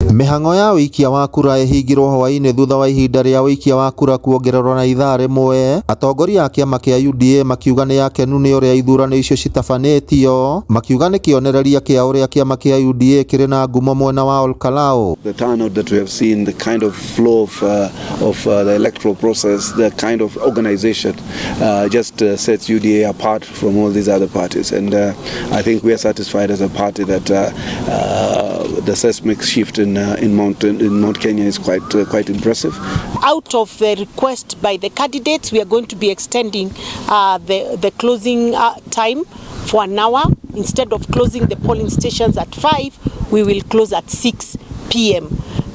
Mĩhang'o ya ũikia wa kura ĩhingirwo hwaĩ-inĩ thutha wa ihinda rĩa ũikia wa kura kuongererwo na ithaa rĩmwe. Atongoria a kĩama kĩa UDA makiuga nĩ akenu nĩ ũrĩa ithurano icio citabanĩtio, makiuga nĩ kĩonereria kĩa ũrĩa kĩama kĩa UDA kĩrĩ na ngumo mwena wa Ol Kalou. The turnout that we have seen, the kind of flow of the electoral process, the kind of organization just sets UDA apart from all these other parties, and I think we are satisfied as a party that the seismic shift in Mount Kenya is quite impressive. Out of the request by the candidates, we are going to be extending the closing time for an hour. Instead of closing the polling stations at 5, we will close at 6 p.m.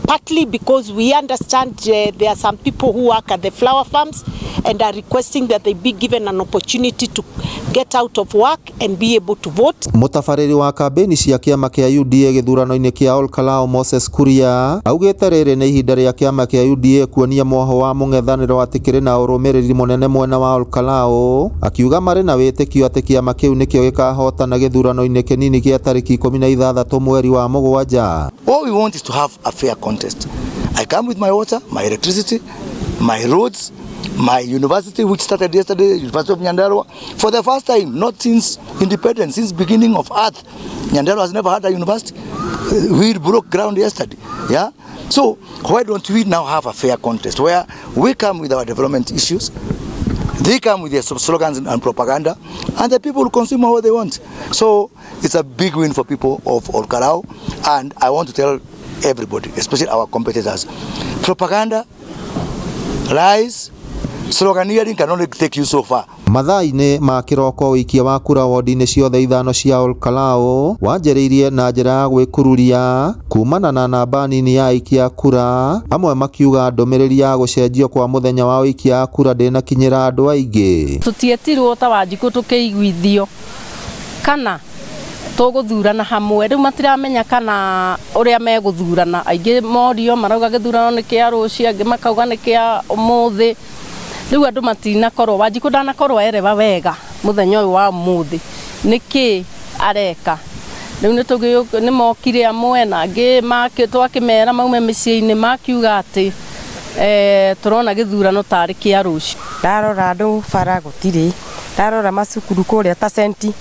Partly because we understand there are some people who work at the flower farms and are requesting that they be given an opportunity to get out of work and be able to vote. Mutafariri wa kambeni cia kiama kia UDA githurano-ini kia Ol Kalou Moses Kuria augite riri ni ihinda ria kiama kia UDA kuonia moho wa mung'ethaniro ati kiri na urumiriri munene mwena wa Ol Kalou, akiuga mari na witikio ati kiama kiu nikio gikahotana githurano-ini kinini kia tariki 16 mweri wa Mugwanja. All we want is to have a fair contest. I come with my water, my electricity, my roads, my university, which started yesterday, University of Nyandarua. For the first time, not since independence, since beginning of earth, Nyandarua has never had a university. We broke ground yesterday. Yeah. So why don't we now have a fair contest where we come with our development issues, they come with their slogans and propaganda, and the people will consume what they want. So it's a big win for people of Ol Kalou, and I want to tell everybody, especially our competitors, propaganda, lies, sloganeering can only take you so far. Mathaa-inĩ ma kĩroko ũikia wa kura wodi-inĩ ciothe ithano cia Ol Kalou wanjĩrĩirie na njĩra ya gwĩkururia kumana na namba nini ya aikia kura, amwe makiuga ndũmĩrĩri ya gũcenjio kwa mũthenya wa ũikia kura ndĩnakinyĩra andũ aingĩ. Tũtietirwo ta Wanjikũ tũkĩiguithio kana tũgũthurana hamwe, rĩu matiramenya kana ũrĩa megũthurana. Aingĩ morio marauga gĩthurano nĩ kĩa rũciũ, angĩ makauga nĩ kĩa ũmũthĩ. Rĩu andũ matinakorwo, Wanjikũ ndanakorwo ereba wega mũthenya ũyũ wa ũmũthĩ nĩkĩ areka. Rĩu nĩ mokire amwe na angĩ twakĩmera maume mĩciĩ-inĩ makiuga atĩ tũrona gĩthurano tarĩ kĩa rũciũ. Ndarora andũ bara gũtirĩ, ndarora macukuru kũrĩa ta senti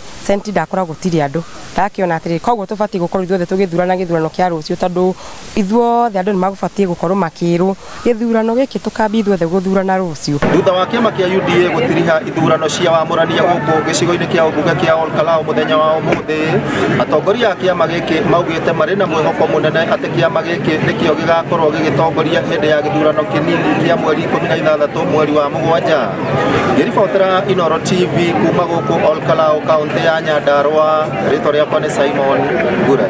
ndakora gũtirĩ andũ. Ndakiona atĩrĩ koguo tũbatiĩ gũkorwo ithuothe tũgĩthurana gĩthurano kĩa rũciũ, tondũ ithuothe andũ nĩ magũbatiĩ gũkorwo makĩrwo gĩthurano gĩkĩ tũkambia ithuothe gũthurana rũciũ. Thutha wa kĩama kĩa UDA gũtiriha ithurano cia wamũrania gũkũ gĩcigo-inĩ kĩa ũmbunge kĩa Ol Kalou mũthenya wa ũmũthĩ, atongoria a kĩama gĩkĩ maugĩte marĩ na mwĩhoko mũnene atĩ kĩama gĩkĩ nĩkĩo gĩgakorwo gĩgĩtongoria hĩndĩ ya gĩthurano kĩnini kĩa mweri 16 mweri wa Mugwanja. Ngĩribotera Inooro TV kuma gũkũ Ol Kalou kaunti ya Nyandarua, rĩtwa rĩakwa nĩ Simon Ngura.